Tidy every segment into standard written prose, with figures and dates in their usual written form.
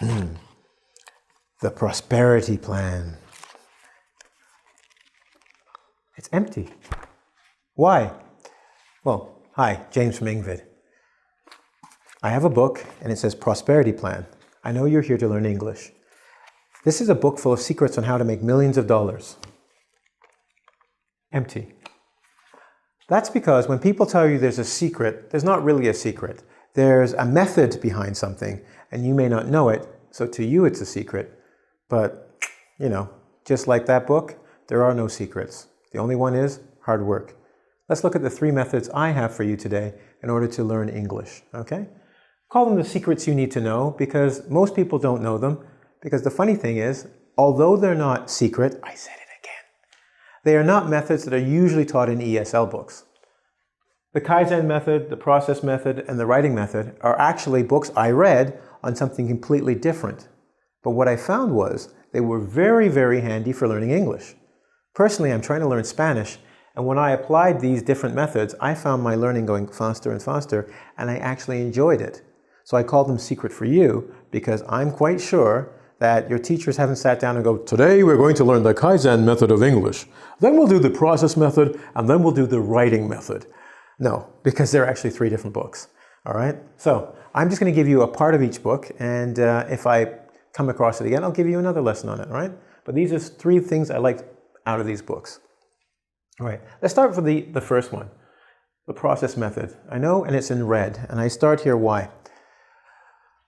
The prosperity plan. It's empty. Why? Well, hi, James from Ingvid. I have a book and it says Prosperity Plan. I know you're here to learn English. This is a book full of secrets on how to make millions of dollars. Empty. That's because when people tell you there's a secret, there's not really a secret. There's a method behind something and you may not know it, so to you it's a secret. But, you know, just like that book, there are no secrets. The only one is hard work. Let's look at the 3 methods I have for you today in order to learn English, okay? Call them the secrets you need to know because most people don't know them. Because the funny thing is, although they're not secret, I said it again, they are not methods that are usually taught in ESL books. The Kaizen method, the process method, and the writing method are actually books I read on something completely different. But what I found was they were very, very handy for learning English. Personally, I'm trying to learn Spanish, and when I applied these different methods, I found my learning going faster and faster, and I actually enjoyed it. So I called them secret for you because I'm quite sure that your teachers haven't sat down and go, today we're going to learn the Kaizen method of English. Then we'll do the process method, and then we'll do the writing method. No, because they're actually 3 different books. All right? So I'm just going to give you a part of each book, and if I come across it again, I'll give you another lesson on it, all right? But these are 3 things I liked out of these books. All right, let's start with the first one, the process method. I know, and it's in red, and I start here why.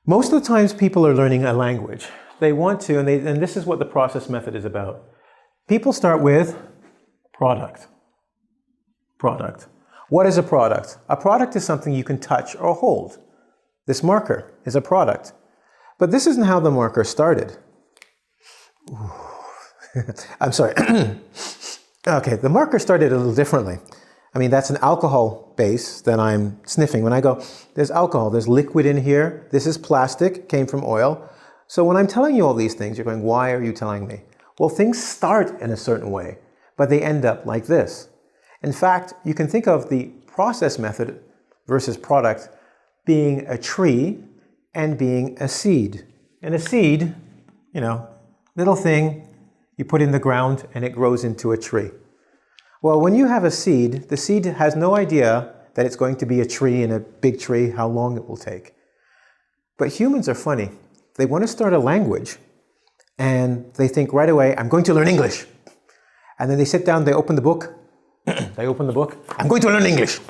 Most of the times people are learning a language. They want to, and this is what the process method is about. People start with product. Product. What is a product? A product is something you can touch or hold. This marker is a product. But this isn't how the marker started. I'm sorry. Okay, the marker started a little differently. I mean, that's an alcohol base that I'm sniffing. When I go, there's alcohol, there's liquid in here. This is plastic, came from oil. So when I'm telling you all these things, you're going, why are you telling me? Well, things start in a certain way, but they end up like this. In fact, you can think of the process method versus product being a tree and being a seed. And a seed, you know, little thing you put in the ground and it grows into a tree. Well, when you have a seed, the seed has no idea that it's going to be a tree and a big tree, how long it will take. But humans are funny. They want to start a language and they think right away, I'm going to learn English. And then they sit down, they open the book. They open the book. I'm going to learn English.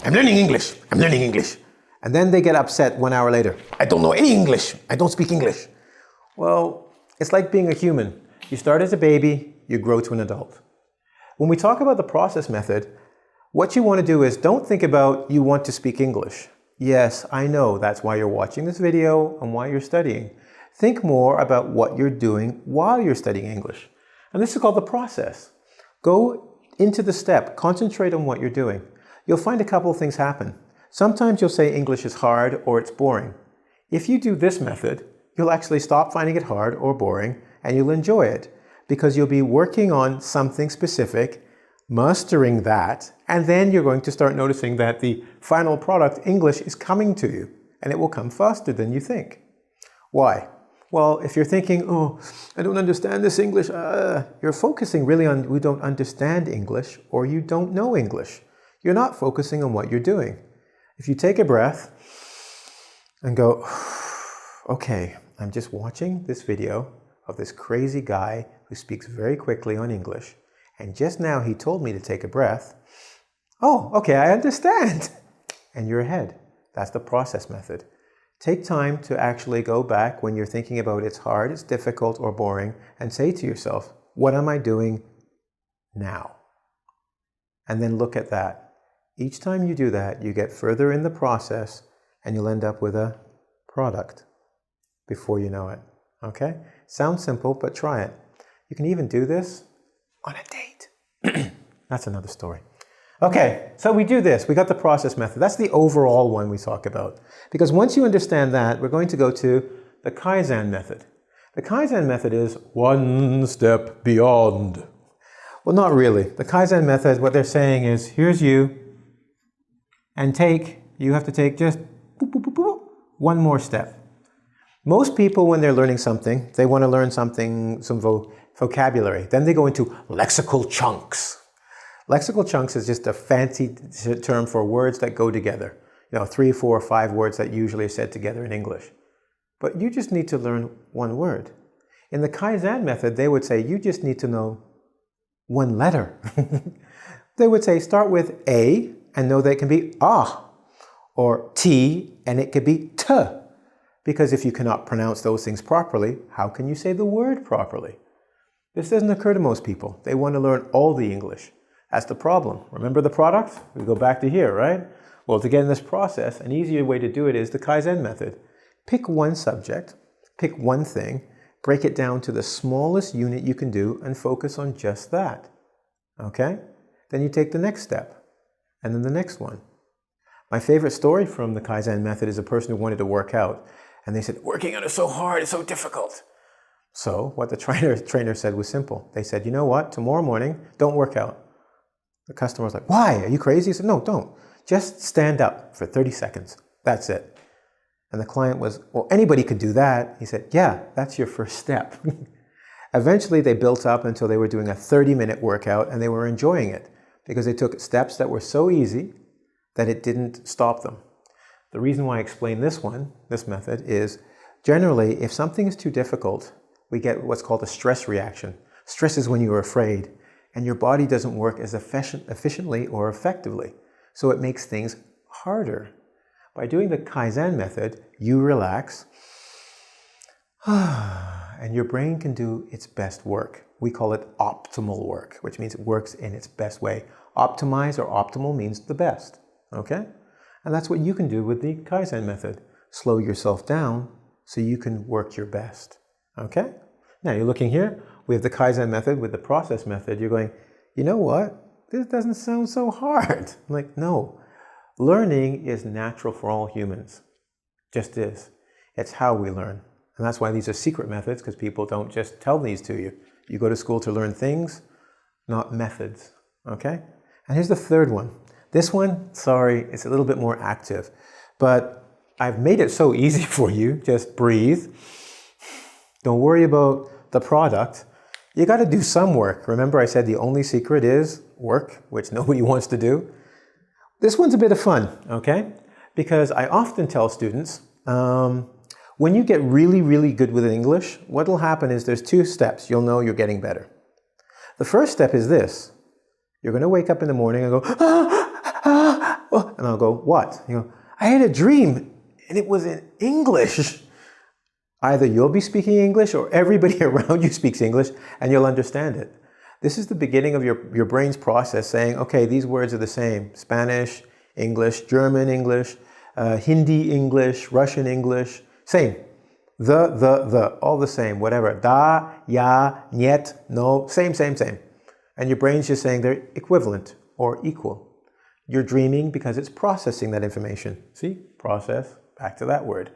I'm learning English. I'm learning English. And then they get upset 1 hour later. I don't know any English. I don't speak English. Well, it's like being a human. You start as a baby, you grow to an adult. When we talk about the process method, what you want to do is don't think about you want to speak English. Yes, I know that's why you're watching this video and why you're studying. Think more about what you're doing while you're studying English. And this is called the process. Go into the step, concentrate on what you're doing. You'll find a couple of things happen. Sometimes you'll say English is hard or it's boring. If you do this method, you'll actually stop finding it hard or boring and you'll enjoy it because you'll be working on something specific, mastering that, and then you're going to start noticing that the final product, English, is coming to you and it will come faster than you think. Why? Well, if you're thinking, oh, I don't understand this English, you're focusing really on we don't understand English or you don't know English. You're not focusing on what you're doing. If you take a breath and go, okay, I'm just watching this video of this crazy guy who speaks very quickly on English, and just now he told me to take a breath. Oh, okay, I understand. And you're ahead. That's the process method. Take time to actually go back when you're thinking about it's hard, it's difficult, or boring, and say to yourself, what am I doing now? And then look at that. Each time you do that, you get further in the process and you'll end up with a product before you know it. Okay? Sounds simple, but try it. You can even do this on a date. That's another story. Okay, so we do this. We got the process method. That's the overall one we talk about. Because once you understand that, we're going to go to the Kaizen method. The Kaizen method is one step beyond. Well, not really. The Kaizen method, what they're saying is, here's you, and you have to take just one more step. Most people, when they're learning something, they want to learn something, some vocabulary. Then they go into lexical chunks. Lexical chunks is just a fancy term for words that go together. 3, 4, 5 words that usually are said together in English. But you just need to learn one word. In the Kaizen method, they would say you just need to know one letter. They would say start with A and know that it can be ah, or T and it could be T. Because if you cannot pronounce those things properly, how can you say the word properly? This doesn't occur to most people. They want to learn all the English. That's the problem. Remember the product? We go back to here, right? Well, to get in this process, an easier way to do it is the Kaizen method. Pick one subject, pick one thing, break it down to the smallest unit you can do and focus on just that. Okay? Then you take the next step, and then the next one. My favorite story from the Kaizen method is a person who wanted to work out, and they said, working out is so hard, it's so difficult. So what the trainer said was simple. They said, you know what, tomorrow morning, don't work out. The customer was like, why? Are you crazy? He said, no, don't. Just stand up for 30 seconds. That's it. And the client was, well, anybody could do that. He said, yeah, that's your first step. Eventually, they built up until they were doing a 30-minute workout, and they were enjoying it because they took steps that were so easy that it didn't stop them. The reason why I explain this method, is generally, if something is too difficult, we get what's called a stress reaction. Stress is when you're afraid, and your body doesn't work as efficiently or effectively. So it makes things harder. By doing the Kaizen method, you relax, and your brain can do its best work. We call it optimal work, which means it works in its best way. Optimize or optimal means the best, okay? And that's what you can do with the Kaizen method. Slow yourself down so you can work your best, okay? Now you're looking here, we have the Kaizen method with the process method. You're going, you know what? This doesn't sound so hard. I'm like, no. Learning is natural for all humans. Just is. It's how we learn. And that's why these are secret methods, because people don't just tell these to you. You go to school to learn things, not methods. Okay? And here's the third one. This one, sorry, it's a little bit more active. But I've made it so easy for you. Just breathe. Don't worry about the product. You got to do some work. Remember I said the only secret is work, which nobody wants to do. This one's a bit of fun, okay? Because I often tell students, when you get really, really good with English, what will happen is there's 2 steps. You'll know you're getting better. The first step is this. You're going to wake up in the morning and go, and I'll go, what? You go, I had a dream and it was in English. Either you'll be speaking English or everybody around you speaks English and you'll understand it. This is the beginning of your brain's process saying, okay, these words are the same. Spanish, English, German English, Hindi English, Russian English, same. The, all the same, whatever. Da, ya, niet, no, same. And your brain's just saying they're equivalent or equal. You're dreaming because it's processing that information. See, process, back to that word.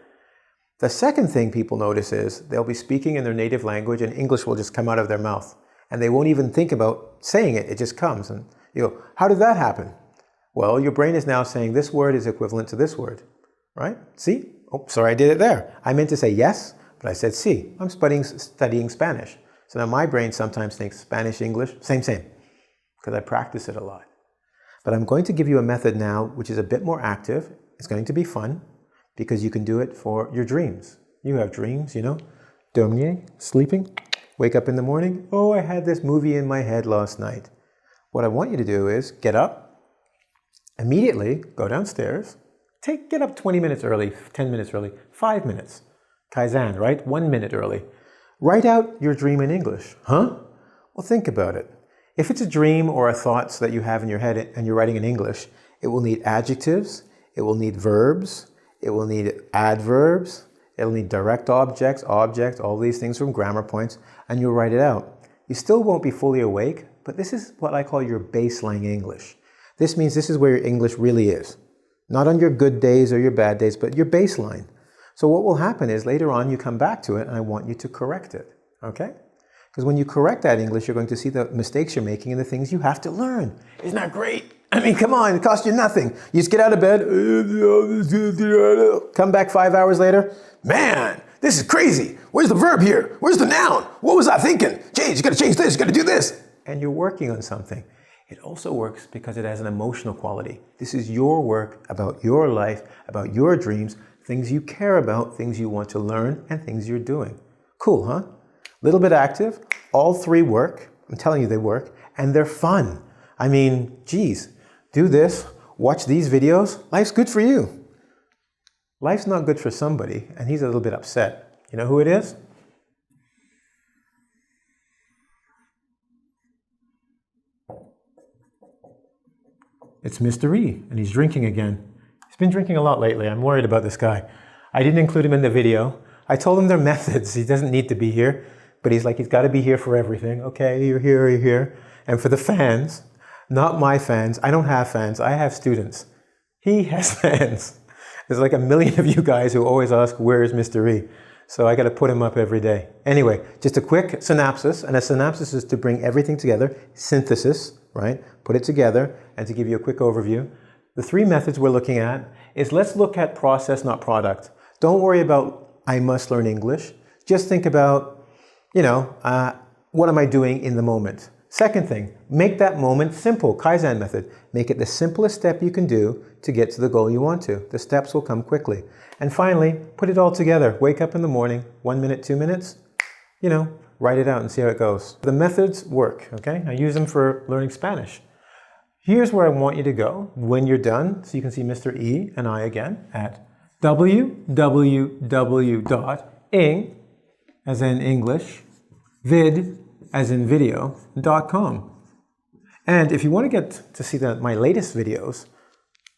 The second thing people notice is they'll be speaking in their native language and English will just come out of their mouth. And they won't even think about saying it, it just comes. And you go, how did that happen? Well, your brain is now saying this word is equivalent to this word, right? See? Oh, sorry, I did it there. I meant to say yes, but I said sí. I'm studying Spanish. So now my brain sometimes thinks Spanish, English, same, because I practice it a lot. But I'm going to give you a method now which is a bit more active. It's going to be fun because you can do it for your dreams. You have dreams, you know, dormir, sleeping. Wake up in the morning, oh, I had this movie in my head last night. What I want you to do is get up, immediately go downstairs, get up 20 minutes early, 10 minutes early, 5 minutes. Kaizen, right? 1 minute early. Write out your dream in English. Huh? Well, think about it. If it's a dream or a thought that you have in your head and you're writing in English, it will need adjectives, it will need verbs, it will need adverbs, it'll need direct objects, all these things from grammar points, and you'll write it out. You still won't be fully awake, but this is what I call your baseline English. This means this is where your English really is. Not on your good days or your bad days, but your baseline. So what will happen is later on you come back to it and I want you to correct it, okay? Because when you correct that English, you're going to see the mistakes you're making and the things you have to learn. Isn't that great? I mean, come on, it costs you nothing. You just get out of bed, come back 5 hours later, man, This is crazy. Where's the verb here? Where's the noun? What was I thinking? Change, you gotta change this, you gotta do this. And you're working on something. It also works because it has an emotional quality. This is your work about your life, about your dreams, things you care about, things you want to learn, and things you're doing. Cool, huh? Little bit active. All three work. I'm telling you they work. And they're fun. I mean, geez, do this, watch these videos. Life's good for you. Life's not good for somebody, and he's a little bit upset. You know who it is? It's Mr. E, and he's drinking again. He's been drinking a lot lately. I'm worried about this guy. I didn't include him in the video. I told him they're methods. He doesn't need to be here, but he's like, he's got to be here for everything. Okay, you're here, you're here. And for the fans, not my fans. I don't have fans. I have students. He has fans. There's like a million of you guys who always ask, where is Mr. E? So I got to put him up every day. Anyway, just a quick synopsis. And a synopsis is to bring everything together. Synthesis, right? Put it together. And to give you a quick overview, the three methods we're looking at is let's look at process, not product. Don't worry about, I must learn English. Just think about, what am I doing in the moment? Second thing, make that moment simple. Kaizen method. Make it the simplest step you can do to get to the goal you want to. The steps will come quickly. And finally, put it all together. Wake up in the morning, 1 minute, 2 minutes, write it out and see how it goes. The methods work, okay? I use them for learning Spanish. Here's where I want you to go when you're done. So you can see Mr. E and I again at www.ing, as in English, vid, as in video.com. And if you want to get to see my latest videos,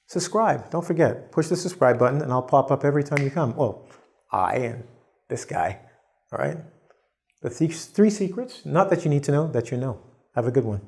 subscribe. Don't forget, push the subscribe button and I'll pop up every time you come. Well, I and this guy, all right? The three secrets, not that you need to know, that you know. Have a good one.